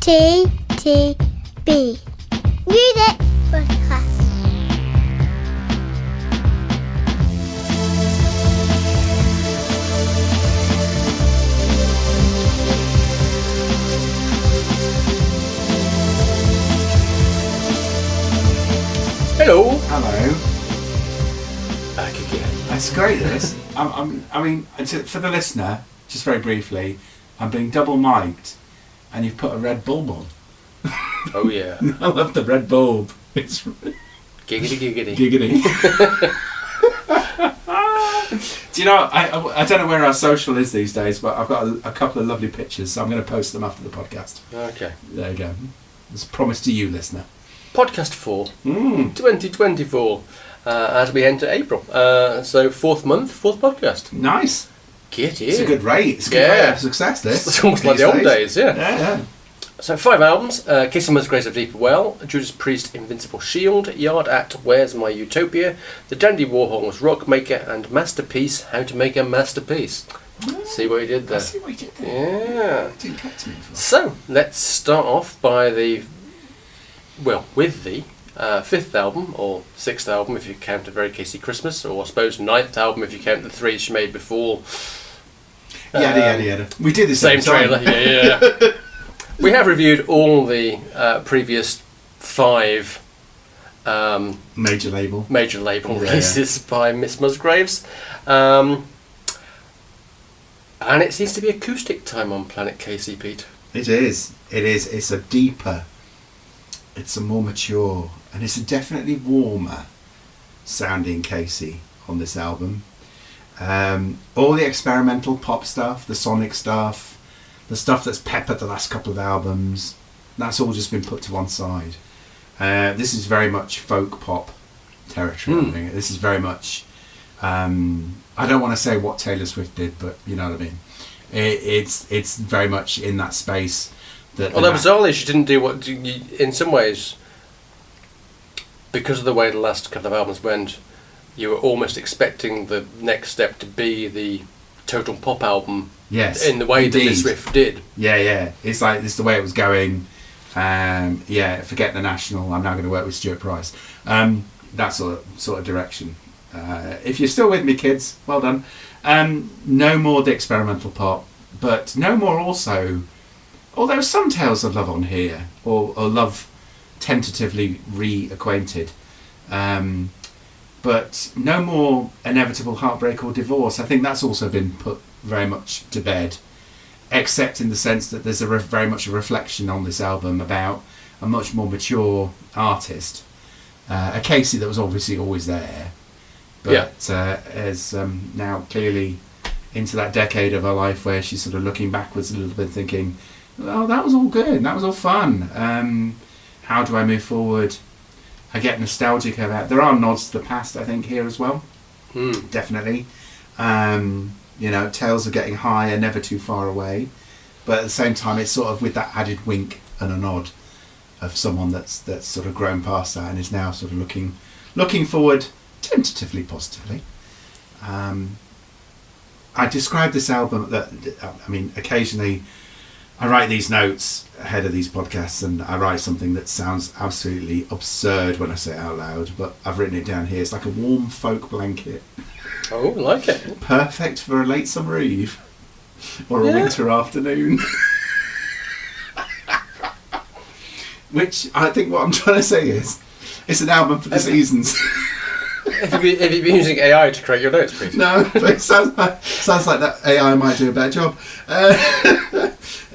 CTTB. Music Podcast. Hello. Hello. Back again. That's great, this. For the listener, just very briefly, I'm being double mic'd and you've put a red bulb on. Oh, yeah. I love the red bulb. It's Giggity. giggity. Do you know, I don't know where our social is these days, but I've got a couple of lovely pictures, so I'm going to post them after the podcast. Okay. There you go. It's a promise to you, listener. Podcast 4. 2024. As we enter April. So, fourth podcast. Nice. Get in. It's a good rate. It's a good rate of success, this. It's almost like the old days, yeah. Yeah. So 5 albums, Kacey, Musgraves of Deeper Well, Judas Priest, Invincible Shield, Yard Act, Where's My Utopia, The Dandy Warhols, Rockmaker, and Masterpiece, How to Make a Masterpiece. See what he did there? I see what he did there. Yeah. It didn't get to me before. So, let's start off by with the 5th album, or 6th album if you count A Very Kacey Christmas, or I suppose 9th album if you count the 3 she made before. Yada. We did the Same trailer, yeah. We have reviewed all the previous 5 major label releases by Miss Musgraves. And it seems to be acoustic time on Planet Kacey, Pete. It is. It's a deeper, it's a more mature, and it's a definitely warmer sounding Kacey on this album. All the experimental pop stuff, the sonic stuff, the stuff that's peppered the last couple of albums, that's all just been put to one side. This is very much folk pop territory. I think this is very much, I don't want to say what Taylor Swift did, but you know what I mean. It's very much in that space. Although bizarrely she didn't do what, in some ways, because of the way the last couple of albums went, you were almost expecting the next step to be the total pop album. Yes, in the way that Miss Swift did. Yeah. It's like this is the way it was going. Forget the National. I'm now going to work with Stuart Price. That sort of direction. If you're still with me, kids, well done. No more the experimental pop, but no more also. Although some tales of love on here, or love tentatively reacquainted. But no more inevitable heartbreak or divorce. I think that's also been put very much to bed, except in the sense that there's very much a reflection on this album about a much more mature artist, a Kacey that was obviously always there, but is now clearly into that decade of her life where she's sort of looking backwards a little bit, thinking, "Oh, that was all good. That was all fun. How do I move forward?" I get nostalgic about. There are nods to the past, I think, here as well. Definitely. Tales of getting higher, never too far away, but at the same time, it's sort of with that added wink and a nod of someone that's sort of grown past that and is now sort of looking forward, tentatively, positively. I describe this album occasionally I write these notes ahead of these podcasts and I write something that sounds absolutely absurd when I say it out loud, but I've written it down here. It's like a warm folk blanket. Oh, I like it. Perfect for a late summer eve or a winter afternoon. Which I think what I'm trying to say is it's an album for the seasons. If you've been using AI to create your notes, please. No, but it sounds like that AI might do a better job.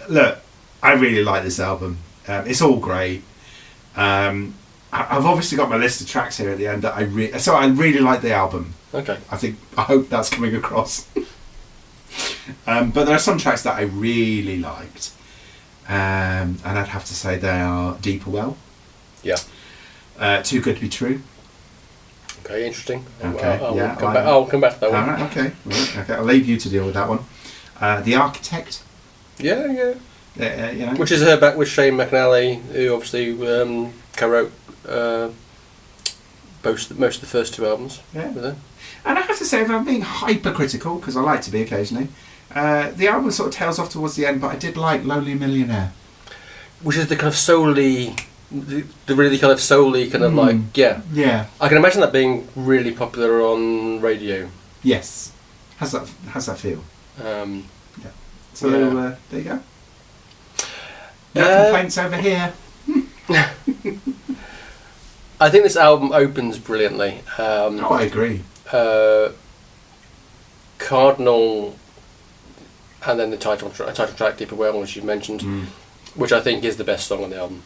Look, I really like this album. It's all great. I've obviously got my list of tracks here at the end that I really like the album. Okay. I hope that's coming across. But there are some tracks that I really liked, and I'd have to say they are Deeper Well. Yeah. Too Good to Be True. Okay, interesting. Okay. I'll come back to that one. All right. Okay. I'll leave you to deal with that one. The Architect. Yeah. Which is her back with Shane McNally, who obviously co-wrote most of the first 2 albums. Yeah. With her. And I have to say, if I'm being hypercritical, because I like to be occasionally, the album sort of tails off towards the end, but I did like Lonely Millionaire. which is the kind of solely, the really kind of solely kind of like Yeah. I can imagine that being really popular on radio. Yes. How's that feel? So Yeah. there you go. No complaints over here. I think this album opens brilliantly. I agree. Cardinal, and then the title track, Deeper Well, which you mentioned, which I think is the best song on the album,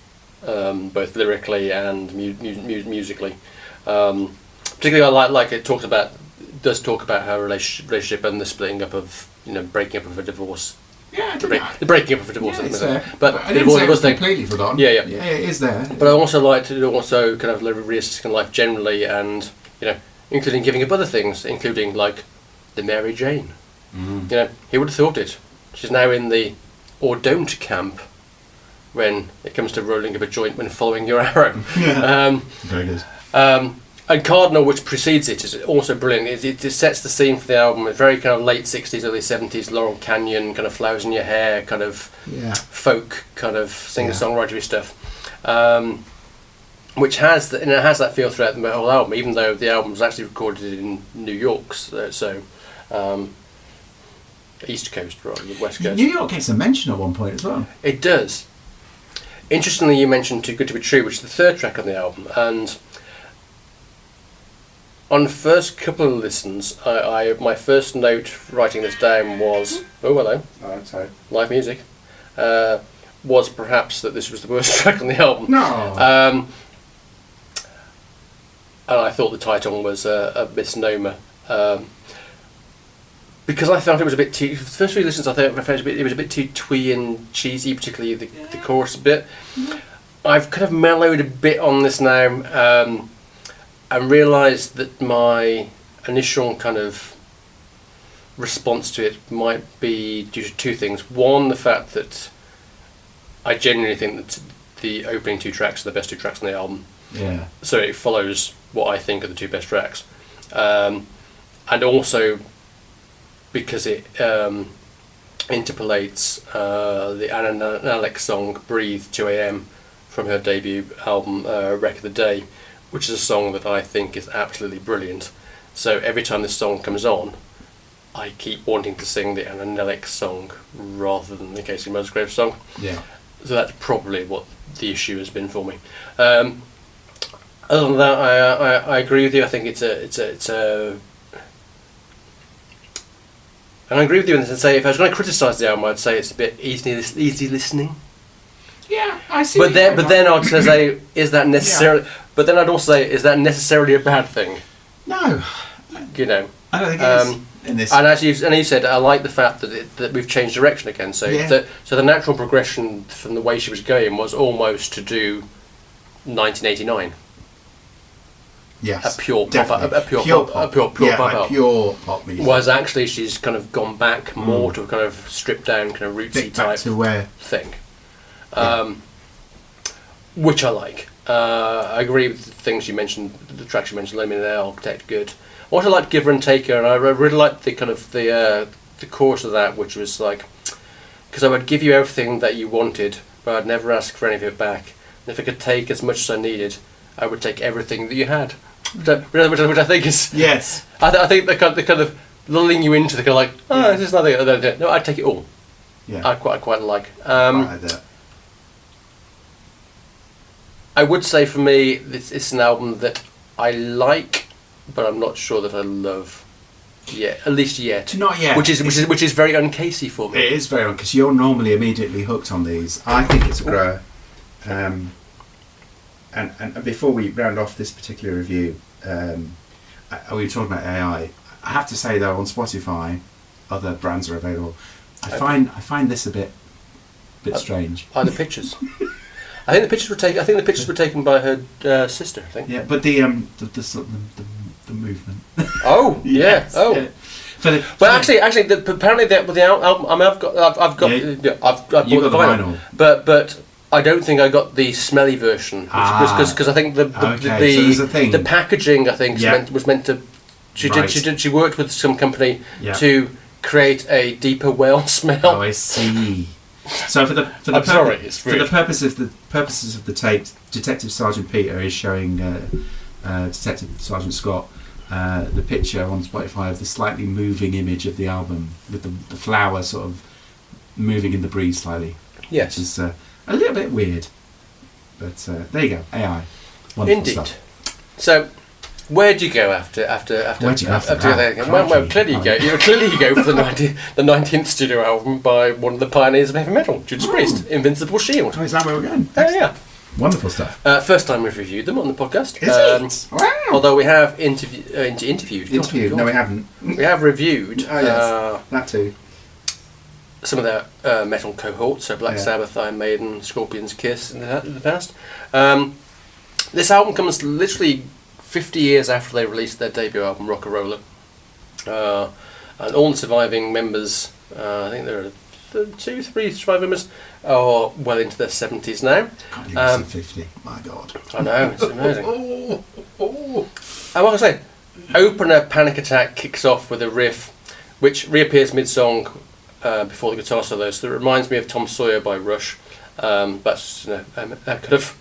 both lyrically and musically. Particularly, I like it does talk about her relationship and the splitting up of, breaking up of a divorce. Yeah, the breaking up of a divorce. Yeah, it's there. But I didn't say it was thing. completely forgotten. Yeah, it is there. But I also liked it also kind of reassessing life generally, and including giving up other things, including like the Mary Jane. He would have thought it. She's now in the or don't camp when it comes to rolling up a joint when following your arrow. Yeah. Very good. And Cardinal, which precedes it, is also brilliant. It sets the scene for the album. It's very kind of late 60s, early 70s, Laurel Canyon, kind of flowers in your hair, kind of folk, kind of singer-songwritery stuff. Which has that feel throughout the whole album, even though the album was actually recorded in New York, so East Coast rather than West Coast. New York gets a mention at one point as well. It does. Interestingly, you mentioned Too Good to Be True, which is the third track on the album, and on the first couple of listens, my first note writing this down was, oh hello, sorry, live music, was perhaps that this was the worst track on the album. No. And I thought the title was a misnomer. Because I felt it was a bit too... The first few listens I thought it was a bit too twee and cheesy, particularly the chorus bit. I've kind of mellowed a bit on this now, and realised that my initial kind of response to it might be due to two things. One, the fact that I genuinely think that the opening two tracks are the best two tracks on the album. Yeah. So it follows what I think are the two best tracks. And also because it interpolates the Anna Alex song Breathe 2 AM from her debut album Wreck of the Day, which is a song that I think is absolutely brilliant. So every time this song comes on, I keep wanting to sing the Anna Alex song rather than the Kacey Musgraves song. Yeah. So that's probably what the issue has been for me. Other than that, I agree with you. I think it's a. And I agree with you in say if I was going to criticise the album, I'd say it's a bit easy listening. Yeah, I see. But then I'd say, is that necessarily? Yeah. But then I'd also say, is that necessarily a bad thing? No. I don't think it is. In this. And as you said, I like the fact that we've changed direction again. So so the natural progression from the way she was going was almost to do 1989. Yes, a pure pop music. Whereas actually she's kind of gone back more to a kind of stripped down, kind of rootsy type thing, which I like. I agree with the things you mentioned, the tracks you mentioned, Let Me Know the Architect, good. I also liked Giver and Taker, and I really liked the kind of the chorus of that, which was like, because I would give you everything that you wanted, but I'd never ask for any of it back. And if I could take as much as I needed, I would take everything that you had. Which I think is... Yes. I think the kind of lulling you into the kind of like, this is nothing. No, I'd take it all. Yeah. I quite like. I like that. I would say for me, it's an album that I like, but I'm not sure that I love yet. At least yet. Not yet. Which is very un-Kacey for me. It is very because you're normally immediately hooked on these. I think it's a grower. And before we round off this particular review, we were talking about AI. I have to say though, on Spotify, other brands are available. I find this a bit strange. The pictures. I think the pictures were taken by her sister. I think. Yeah, but the movement. Oh yes. Yeah. Oh. Yeah. Actually, apparently with the album, I mean, I've bought the vinyl, but I don't think I got the smelly version, because I think the packaging I think was meant to. She worked with some company to create a deeper well smell. Oh, I see. So for the I'm sorry, it's for rude. the purposes of the tape, Detective Sergeant Peter is showing Detective Sergeant Scott the picture on Spotify of the slightly moving image of the album with the flower sort of moving in the breeze slightly. Yes. Which is a little bit weird. But there you go, AI. Wonderful Indeed. stuff. So, where'd you go after? Where'd you go after that? Well, clearly you go for the 19th studio album by one of the pioneers of heavy metal, Judas Priest, Invincible Shield. Oh, is that where we're going? Yeah. Wonderful stuff. First time we've reviewed them on the podcast. Is it? Wow. Although we have interviewed. No, we haven't. We have reviewed. Oh, yes. That too. Some of their metal cohorts, so Black Sabbath, Iron Maiden, Scorpions, Kiss in the past. This album comes literally 50 years after they released their debut album, Rock'n'Roller. And all the surviving members, I think there are 2, 3 surviving members, are well into their 70s now. Can't believe it's 50. My God. I know, it's amazing. And like I say, opener Panic Attack kicks off with a riff which reappears mid-song before the guitar solo, so it reminds me of Tom Sawyer by Rush. That's a kind of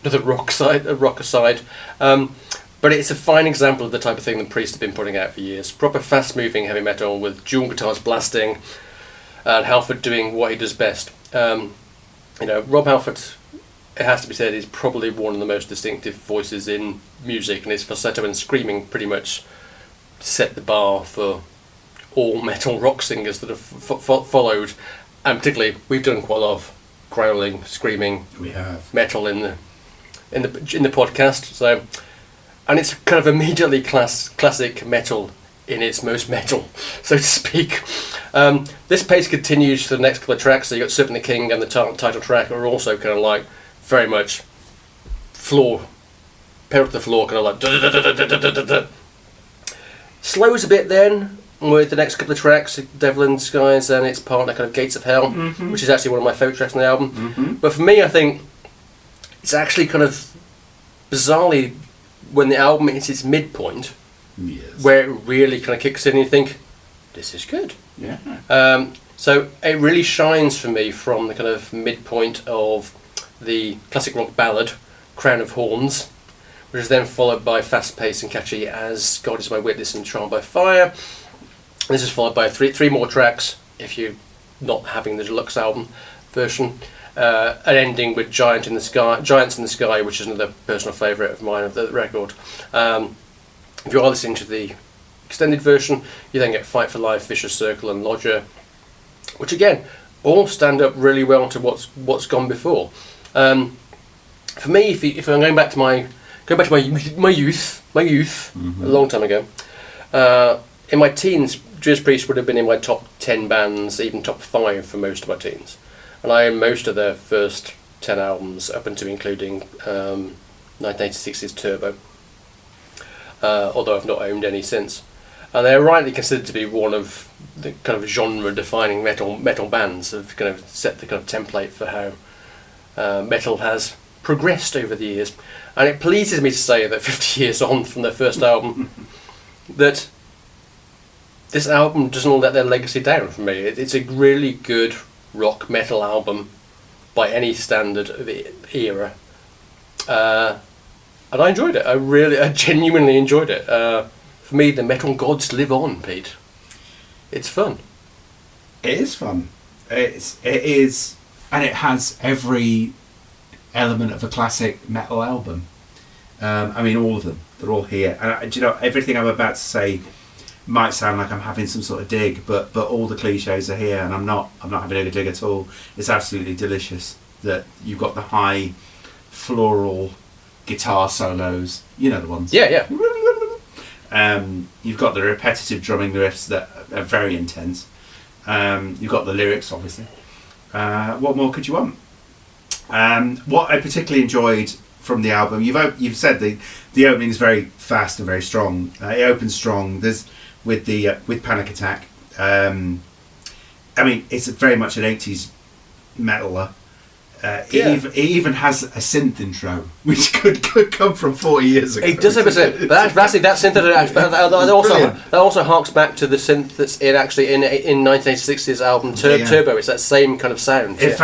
another rock aside. But it's a fine example of the type of thing the Priest have been putting out for years. Proper fast-moving heavy metal with dual guitars blasting, and Halford doing what he does best. Rob Halford, it has to be said, is probably one of the most distinctive voices in music, and his falsetto and screaming pretty much set the bar for all metal rock singers that have followed. And particularly, we've done quite a lot of growling, screaming, we have metal in the podcast. So, and it's kind of immediately classic metal in its most metal, so to speak. This pace continues for the next couple of tracks. So you got Serpent the King and the title track are also kind of like very much pedal to the floor, kind of like slows a bit then with the next couple of tracks, Devil in Disguise and its partner, kind of Gates of Hell, which is actually one of my favourite tracks on the album. But for me, I think it's actually kind of bizarrely when the album hits its midpoint, where it really kind of kicks in and you think, this is good. Yeah. So it really shines for me from the kind of midpoint of the classic rock ballad, Crown of Horns, which is then followed by fast-paced and catchy as God Is My Witness and Trial by Fire. This is followed by three more tracks, if you're not having the deluxe album version, and ending with Giants in the Sky, which is another personal favourite of mine of the record. If you are listening to the extended version, you then get Fight for Life, Vicious Circle and Lodger, which again all stand up really well to what's gone before. For me, if I'm going back to my youth, a long time ago, in my teens, Judas Priest would have been in my top 10 bands, even top 5 for most of my teens, and I own most of their first 10 albums up until including 1986's Turbo, although I've not owned any since. And they're rightly considered to be one of the kind of genre-defining metal bands. Have kind of set the kind of template for how metal has progressed over the years. And it pleases me to say that 50 years on from their first album, that this album doesn't let their legacy down for me. It's a really good rock metal album by any standard of the era. And I enjoyed it. I genuinely enjoyed it. For me, the metal gods live on, Pete. It's fun. It is fun. It is, and it has every element of a classic metal album. I mean, all of them. They're all here. And do you know, everything I'm about to say might sound like I'm having some sort of dig, but all the cliches are here, and I'm not having a dig at all. It's absolutely delicious that you've got the high floral guitar solos. You know the ones. Yeah. You've got the repetitive drumming riffs that are very intense. You've got the lyrics, obviously. What more could you want? What I particularly enjoyed from the album, you've said the opening is very fast and very strong. It opens strong. There's with Panic Attack. I mean, it's very much an 80s metaler. It even has a synth intro, which could come from 40 years ago. It does have a synth, but actually that synth that also harks back to the synth that's in 1986's album Turbo. It's that same kind of sound. It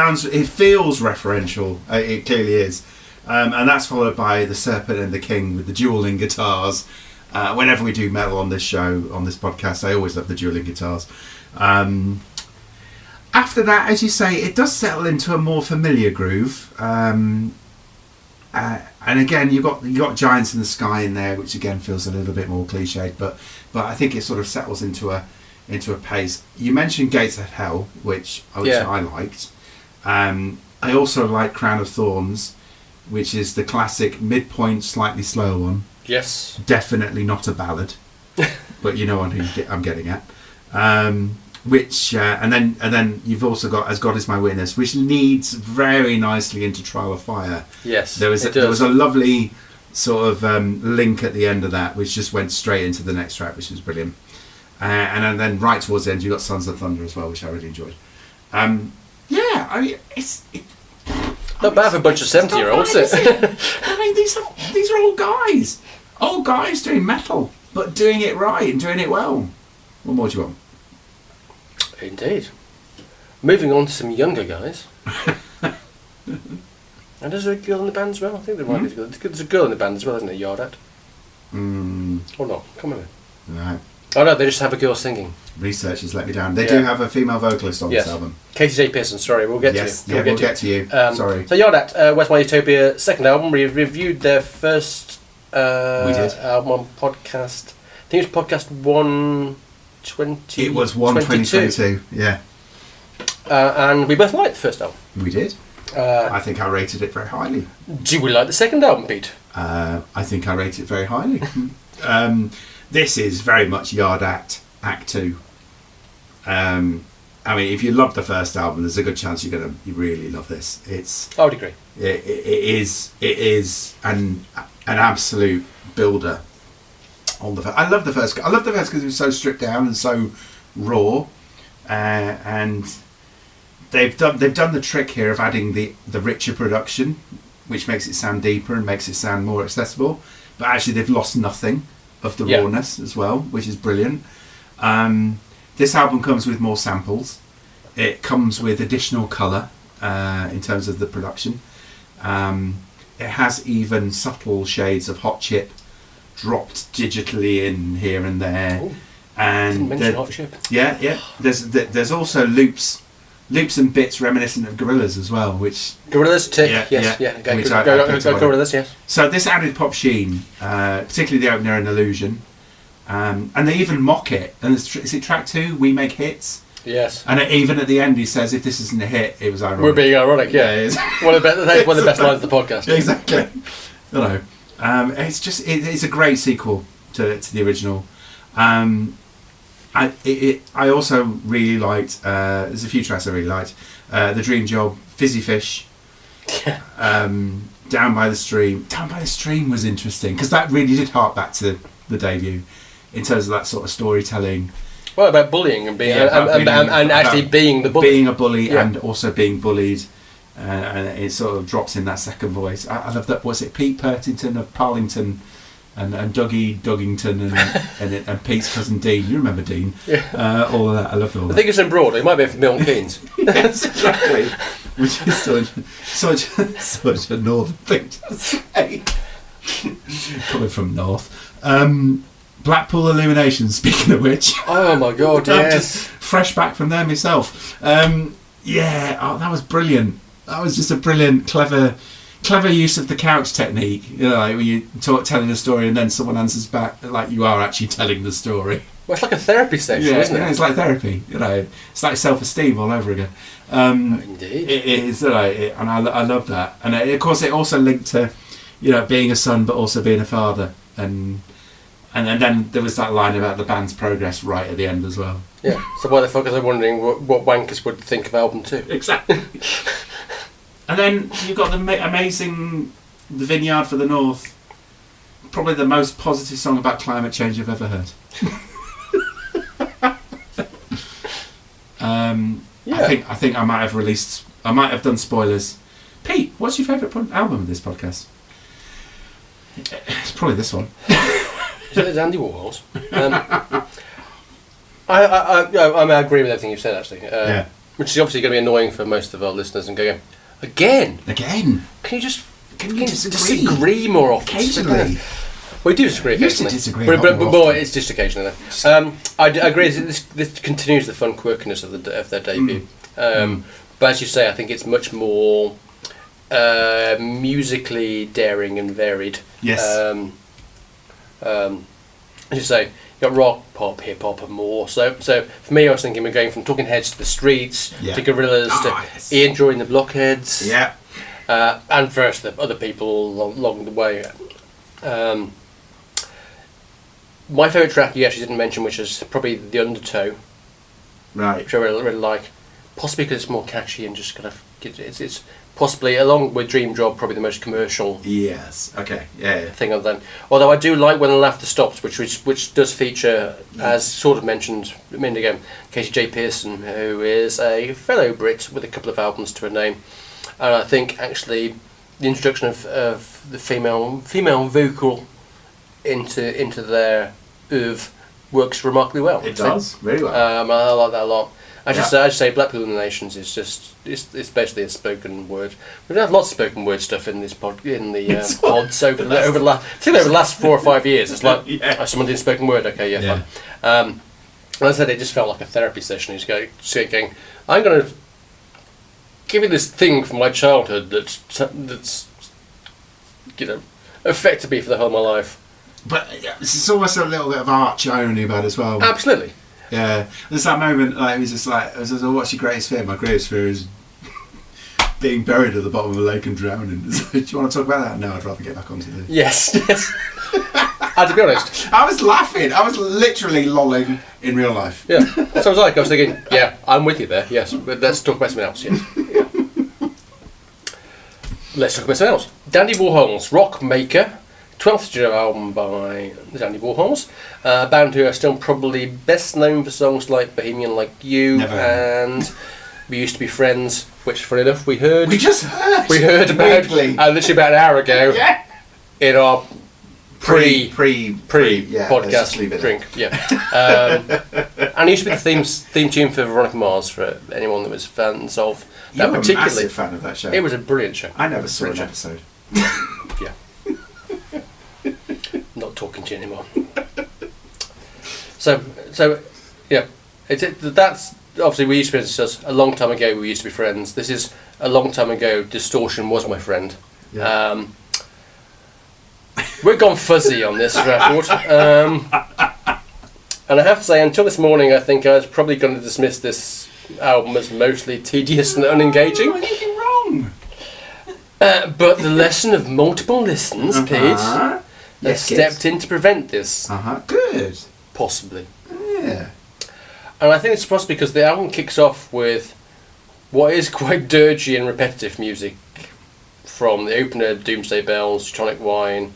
feels referential. It clearly is, and that's followed by the Serpent and the King with the dueling guitars. Whenever we do metal on this show, on this podcast, I always love the dueling guitars. After that, as you say, it does settle into a more familiar groove. And again, you got Giants in the Sky in there, which again feels a little bit more cliched, but I think it sort of settles into a pace. You mentioned Gates of Hell, which I liked. I also like Crown of Thorns, which is the classic midpoint, slightly slower one. Yes. Definitely not a ballad, but you know what I'm getting at. Which and then you've also got As God Is My Witness, which leads very nicely into Trial of Fire. Yes, there was a lovely sort of link at the end of that, which just went straight into the next track, which was brilliant. And then right towards the end, you got Sons of Thunder as well, which I really enjoyed. It's not bad for a bunch of 70-year-olds. I mean, these are old guys doing metal, but doing it right and doing it well. What more do you want? Indeed. Moving on to some younger guys. And is there a girl in the band as well? I think there might be a girl. There's a girl in the band as well, isn't there, Yard at? Or not? Come on in. No. Oh no, they just have a girl singing. Research has let me down. They do have a female vocalist on this album. Kacey J. Pearson, sorry, we'll get to you. We'll get to you. Sorry. So Yard at, Where's My Utopia, second album. We reviewed their first album on podcast. I think it was podcast 120. It was 122, yeah. And we both liked the first album. We did. I think I rated it very highly. Do we like the second album, Pete? I think I rate it very highly. This is very much Yard Act 2. I mean, if you love the first album, there's a good chance you really love this. I would agree. It is an absolute builder. I love the first because it was so stripped down and so raw, and they've done the trick here of adding the richer production, which makes it sound deeper and makes it sound more accessible. But actually, they've lost nothing of the rawness as well, which is brilliant. This album comes with more samples. It comes with additional colour in terms of the production. It has even subtle shades of Hot Chip dropped digitally in here and there. Ooh, and didn't mention Hot Chip. Yeah. There's also loops and bits reminiscent of Gorillaz as well, which Gorillaz tick. Go Gorillaz, yes. So this added pop sheen, particularly the opener and Illusion, and they even mock it. And is it track 2? We Make Hits. Yes. And even at the end, he says, "If this isn't a hit, it was ironic." We're being ironic, yeah. One of the best lines of the podcast. Exactly. You know, it's a great sequel to the original. I also really liked. There's a few tracks I really liked. The Dream Job, Fizzy Fish, Down by the Stream. Down by the Stream was interesting because that really did hark back to the debut in terms of that sort of storytelling. Well, about bullying and being actually being the bully. Being a bully and also being bullied. And it sort of drops in that second voice. I love that. Was it Pete Purtington of Parlington and Dougie Duggington and Pete's cousin Dean? You remember Dean? Yeah. All of that. I loved all that. I think it's in Broadway. It might be from Milton Keynes. Yes, exactly. Which is such a northern thing to say. Coming from north. Blackpool Illuminations, speaking of which. Oh my God, yes. Fresh back from there myself. That was brilliant. That was just a brilliant, clever use of the couch technique. You know, like when you telling a story and then someone answers back like you are actually telling the story. Well, it's like a therapy session, isn't it? Yeah, it's like therapy. You know, it's like self-esteem all over again. Indeed. It is, and I love that. And of course, it also linked to, being a son but also being a father. And then there was that line about the band's progress right at the end as well. Yeah. So why the fuck are they wondering what wankers would think of album 2? Exactly. And then you've got the amazing The Vineyard for the North. Probably the most positive song about climate change I've ever heard. I think I might have done spoilers. Pete, what's your favourite album of this podcast? It's probably this one. Is it Andy Warhols? I agree with everything you've said, actually. Yeah. Which is obviously going to be annoying for most of our listeners and going, again? Again? Can you disagree more often? Occasionally. We do disagree We used to occasionally. disagree But a lot more more, often. it's just occasionally. I agree, this continues the fun quirkiness of their debut. But as you say, I think it's much more musically daring and varied. Yes. As you say, you've got rock, pop, hip hop, and more. So for me, I was thinking we're going from Talking Heads to the Streets, to Gorillaz, to Ian Joy and the Blockheads, and first the other people along the way. My favourite track you actually didn't mention, which is probably The Undertow, Right. which I really like, possibly because it's more catchy and just kind of it's possibly, along with Dream Job, probably the most commercial Yes. Okay. Yeah. thing of them. Although I do like When the Laughter Stops, which does feature, as sort of mentioned a minute ago, Kacey J. Pearson, who is a fellow Brit with a couple of albums to her name, and I think actually the introduction of the female vocal into their oeuvre works remarkably well. It does really well. I like that a lot. I just say Black People in the Nations is just it's basically a spoken word. We've had lots of spoken word stuff in this pods over the last 4 or 5 years. It's like someone doing spoken word. Okay, fine. And I said it just felt like a therapy session. He's going, I'm going to give you this thing from my childhood that's affected me for the whole of my life. But it's almost a little bit of arch irony about it as well. Absolutely. Yeah, there's that moment like it was just like, what's your greatest fear? My greatest fear is being buried at the bottom of a lake and drowning. Do you want to talk about that? No, I'd rather get back onto the... Yes. To be honest, I was laughing. I was literally lolling in real life. Yeah, that's what I was like. I was thinking, yeah, I'm with you there. Yes, but let's talk about something else. Yes. Yeah. Let's talk about something else. Dandy Warhols, Rockmaker. 12th studio album by the Dandy Warhols, a band who are still probably best known for songs like Bohemian Like You and We Used to Be Friends, which, funny enough, we heard about literally about an hour ago in our pre podcast drink. And it used to be the theme tune for Veronica Mars, for anyone that was fans of that. You're particularly a massive fan of that show. It was a brilliant show. I never saw an episode. Yeah. Not talking to you anymore. So yeah, that's obviously We Used to Be Friends. A long time ago, We Used to Be Friends. This is a long time ago. Distortion Was My Friend. Yeah. We're gone fuzzy on this record, and I have to say, until this morning, I think I was probably going to dismiss this album as mostly tedious and unengaging. Oh, you've been wrong. But the lesson of multiple listens, Pete, has stepped in to prevent this. Good. Possibly. Yeah. And I think it's possibly because the album kicks off with what is quite dirgy and repetitive music from the opener, Doomsday Bells, Tonic Wine,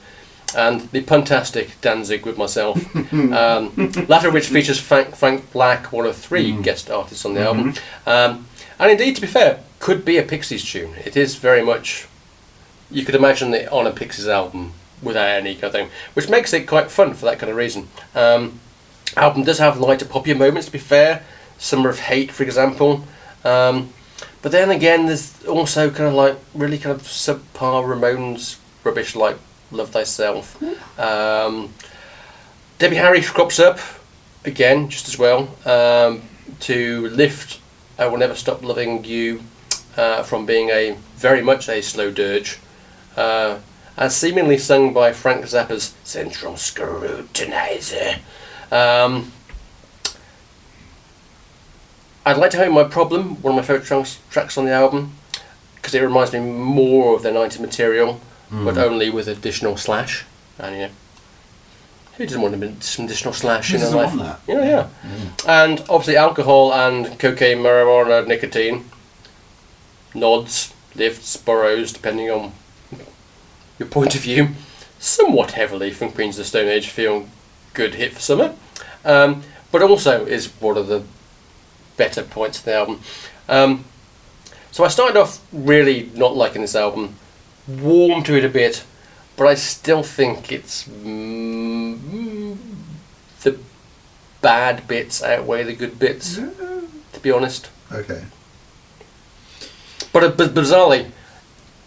and the puntastic Danzig with Myself, latter of which features Frank Black, one of 3 guest artists on the album. And indeed, to be fair, could be a Pixies tune. It is very much... You could imagine it on a Pixies album without any kind of thing, which makes it quite fun for that kind of reason. Album does have lighter, poppier moments, to be fair. Summer of Hate, for example. But then again, there's also kind of like really kind of subpar Ramones rubbish like Love Thyself. Debbie Harry crops up again, just as well, to lift I Will Never Stop Loving You from being very much a slow dirge, as seemingly sung by Frank Zappa's Central Scrutinizer. I'd like to home My Problem, one of my favourite tracks on the album, because it reminds me more of their 90s material, but only with additional slash. And who doesn't want some additional slash in their life? Want that? Yeah. And obviously alcohol and cocaine, marijuana, nicotine, nods, lifts, burrows, depending on your point of view, somewhat heavily from Queens of the Stone Age, feel good hit for summer, but also is one of the better points of the album. So I started off really not liking this album, warm to it a bit, but I still think it's the bad bits outweigh the good bits, to be honest. Okay. But bizarrely,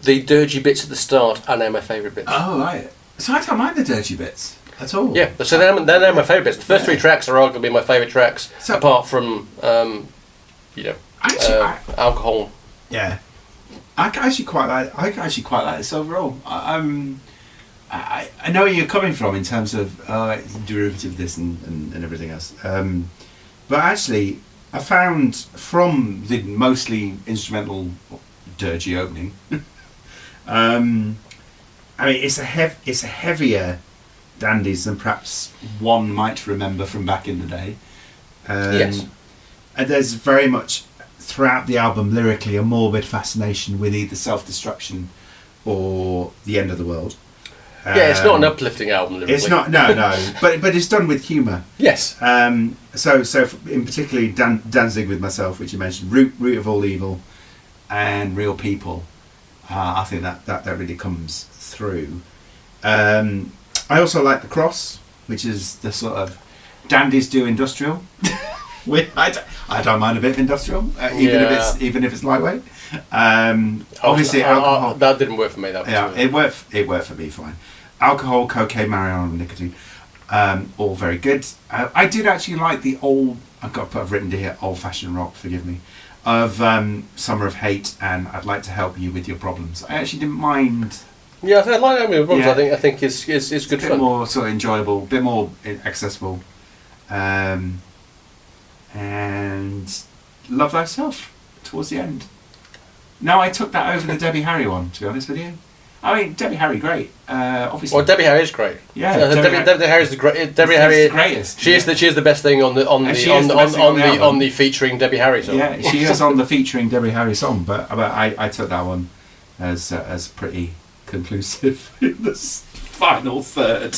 the dirgy bits at the start are now my favourite bits. Oh, right. So I don't mind the dirty bits at all. Yeah, so they're now my favourite bits. The first three tracks are arguably my favourite tracks, So- apart from, Alcohol. Yeah. I actually quite like this overall. I know where you're coming from in terms of it's a derivative of this and everything else. But actually, I found from the mostly instrumental dirgy opening, I mean, it's a heavier Dandies than perhaps one might remember from back in the day. Yes. And there's very much throughout the album lyrically a morbid fascination with either self-destruction or the end of the world. Yeah, it's not an uplifting album lyrically. It's not, no, but it's done with humour. Yes. So in particularly Danzig with Myself, which you mentioned, root of all evil, and Real People. I think that really comes through. I also like The Cross, which is the sort of Dandies do industrial. I don't mind a bit of industrial, even if it's lightweight. Obviously, alcohol. That didn't work for me. It worked for me fine. Alcohol, cocaine, marijuana, and nicotine, all very good. I did actually like the old. I've written here old-fashioned rock. Forgive me. Of Summer of Hate and I'd Like to Help You with Your Problems. I actually didn't mind. Yeah, I like that with your problems. I think it's good A bit fun. more sort of enjoyable, a bit more accessible. And Love Thyself towards the end. No, I took that over the Debbie Harry one, to be honest with you. I mean, Debbie Harry, great. Obviously. Well, Debbie Harry is great. Yeah, Debbie Harry is the great. Debbie Harry is the greatest. She is the best thing on the featuring Debbie Harry song. Yeah, she is on the featuring Debbie Harry song, but I took that one as pretty conclusive in the final third.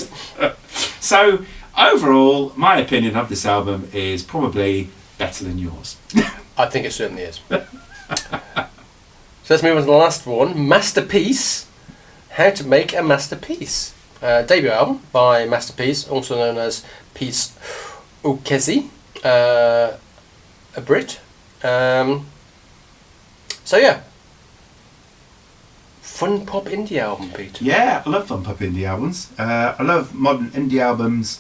So overall, my opinion of this album is probably better than yours. I think it certainly is. So let's move on to the last one, Masterpiece. How to Make a Masterpiece. Debut album by Masterpiece, also known as Peace Kacey, a Brit. So yeah, fun pop indie album, Pete. Yeah, I love fun pop indie albums. I love modern indie albums,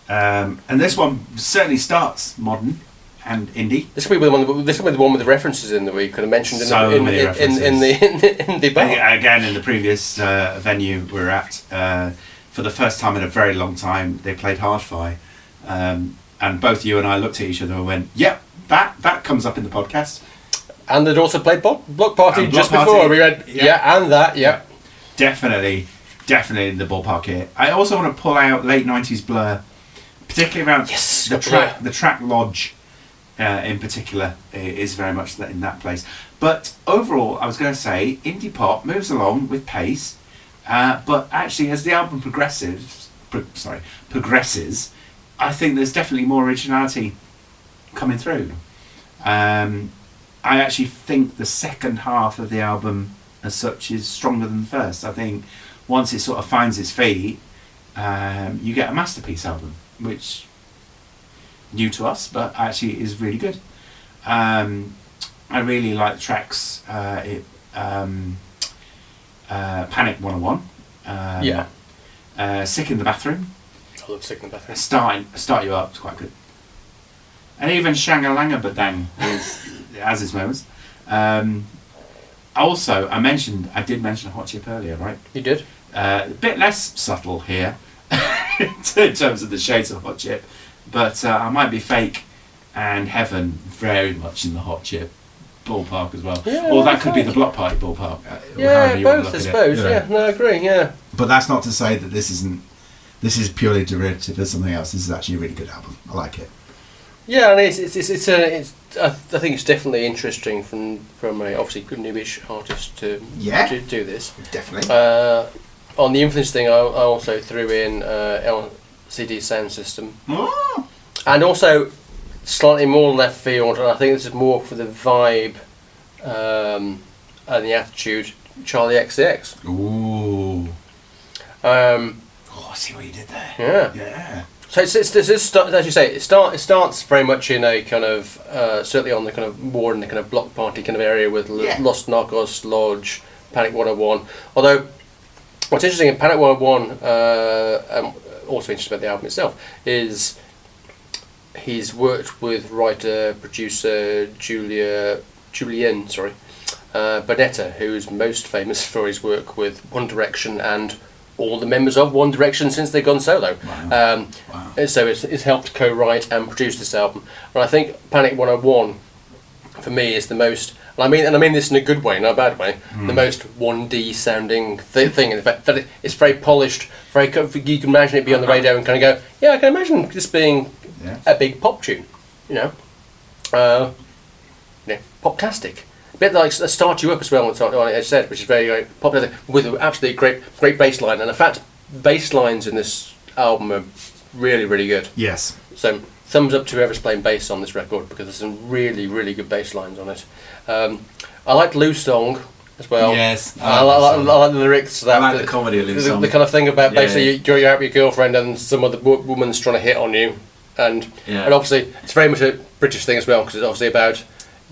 and this one certainly starts modern and indie. This will be the one. This will be the one with the references in that we could have mentioned in So the many references. in the bar. Again, in the previous venue we were at, for the first time in a very long time, they played Hard-Fi, and both you and I looked at each other and went, "Yep, that comes up in the podcast." And they'd also played Block Party And just Block before. Party, We went, and that, Definitely in the ballpark here. I also want to pull out late 90s Blur, particularly around the track Lodge. In particular, is very much in that place. But overall, I was going to say, indie pop moves along with pace, but actually, as the album progresses, I think there's definitely more originality coming through. I actually think the second half of the album, as such, is stronger than the first. I think once it sort of finds its feet, you get a masterpiece album, which. New to us, but actually is really good. I really like the tracks. Panic 101. Sick in the Bathroom. I love Sick in the Bathroom. Start You Up. It's quite good. And even Shanga-Langa Badang has its moments. Also, I did mention Hot Chip earlier, right? You did. A bit less subtle here in terms of the shades of Hot Chip. But I Might Be Fake and Heaven very much in the Hot Chip ballpark as well. Yeah, or that could be the Block Party ballpark. Both, I suppose. Yeah, no, I agree, yeah. But that's not to say that this is purely derivative of something else. This is actually a really good album. I like it. Yeah, and it's I think it's definitely interesting from a obviously good newish artist to do this. Definitely. On the influence thing, I also threw in LCD Sound System, and also slightly more left field. And I think this is more for the vibe and the Attitude, Charlie XCX. Ooh. Um, I see what you did there. yeah. Yeah. So it's as you say, it starts very much in a kind of certainly on the kind of more in the kind of block party kind of area with Lost Narcos, Lodge, Panic 101. Although what's interesting in Panic 101, also interesting about the album itself, is he's worked with writer producer Julien Bonetta, who's most famous for his work with One Direction and all the members of One Direction since they've gone solo. Wow. So it's helped co-write and produce this album. And I think Panic 101 for me is the most, and I mean this in a good way, not a bad way, the most 1D sounding thing. In fact, that it's very polished, very you can imagine it be on the radio and kind of go, yeah, I can imagine this being a big pop tune, pop-tastic. A bit like Start You Up as well, as I said, which is very popular, with an absolutely great bass line. And in fact, bass lines in this album are really, really good. Yes. So thumbs up to whoever's playing bass on this record, because there's some really, really good bass lines on it. I like Lou's song as well. Yes. I like the lyrics. I like the comedy of Lou's song. The kind of thing about basically you're out with your girlfriend and some other woman's trying to hit on you. And obviously it's very much a British thing as well, because it's obviously about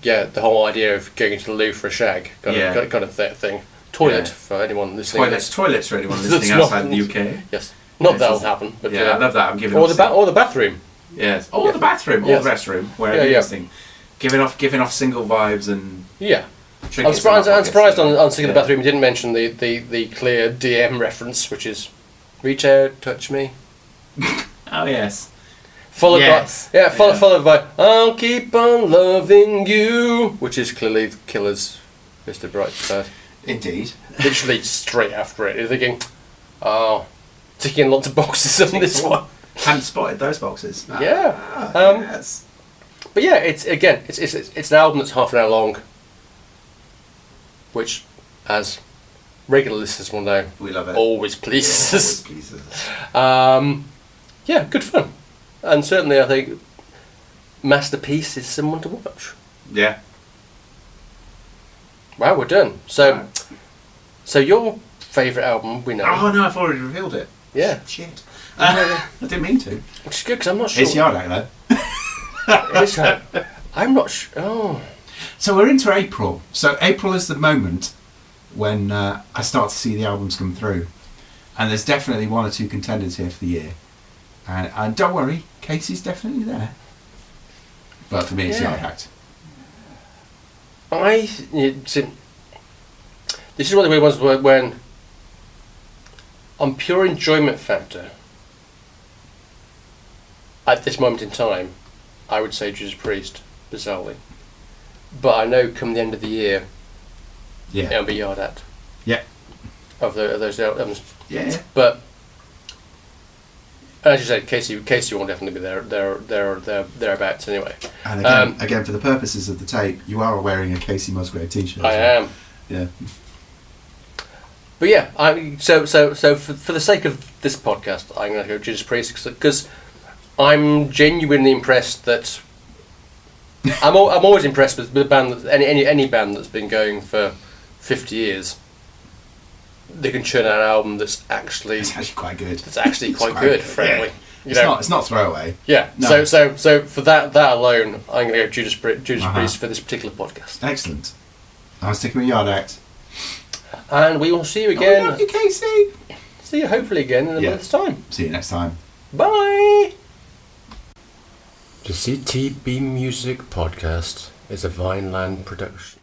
the whole idea of going into the loo for a shag kind of thing. Toilet for anyone listening. Toilets for anyone listening outside the UK. Yes, not that'll happen. But I love that. I'm giving or the bathroom. Yes, or the bathroom, or the restroom, wherever you're listening. Giving off single vibes and I'm surprised on Singing in the Bathroom you didn't mention the clear DM reference, which is reach out, touch me. Oh yes. Followed by I'll keep on loving you, which is clearly Killer's Mr. Brightside. Indeed. Literally straight after it, you're thinking, ticking lots of boxes on this one. Hadn't spotted those boxes. Yes. But yeah, it's an album that's half an hour long, which, as regular listeners will know, we love it. Always pleases. Yeah, good fun. And certainly I think Masterpiece is someone to watch. Yeah. Wow, we're done. So your favourite album, we know. Oh no, I've already revealed it. Yeah. Shit. I didn't mean to. Which is good, because I'm not sure. It's Yard Act though. I'm not sure. Oh. So we're into April. So April is the moment when I start to see the albums come through. And there's definitely one or two contenders here for the year. And don't worry, Kacey's definitely there. But for me, it's Yard Act. This is one of the weird ones when, on pure enjoyment factor, at this moment in time, I would say Judas Priest, bizarrely. But I know come the end of the year, it'll be Yard Act. Yeah. Of those albums. Yeah. But as you said, Kacey will definitely be thereabouts anyway. And again, for the purposes of the tape, you are wearing a Kacey Musgraves t-shirt. I am. Yeah. But yeah, so for the sake of this podcast, I'm going to go Judas Priest, because I'm genuinely impressed that I'm always impressed with the band that any band that's been going for 50 years. They can churn out an album that's actually quite good. That's actually quite good, frankly. Yeah. It's not throwaway. Yeah. No. So for that alone, I'm going to go Judas Priest for this particular podcast. Excellent. I'm sticking with Yard Act. And we will see you again. Love you, Kacey. See you hopefully again in a month's time. See you next time. Bye. The CTTB Music Podcast is a Vineland production.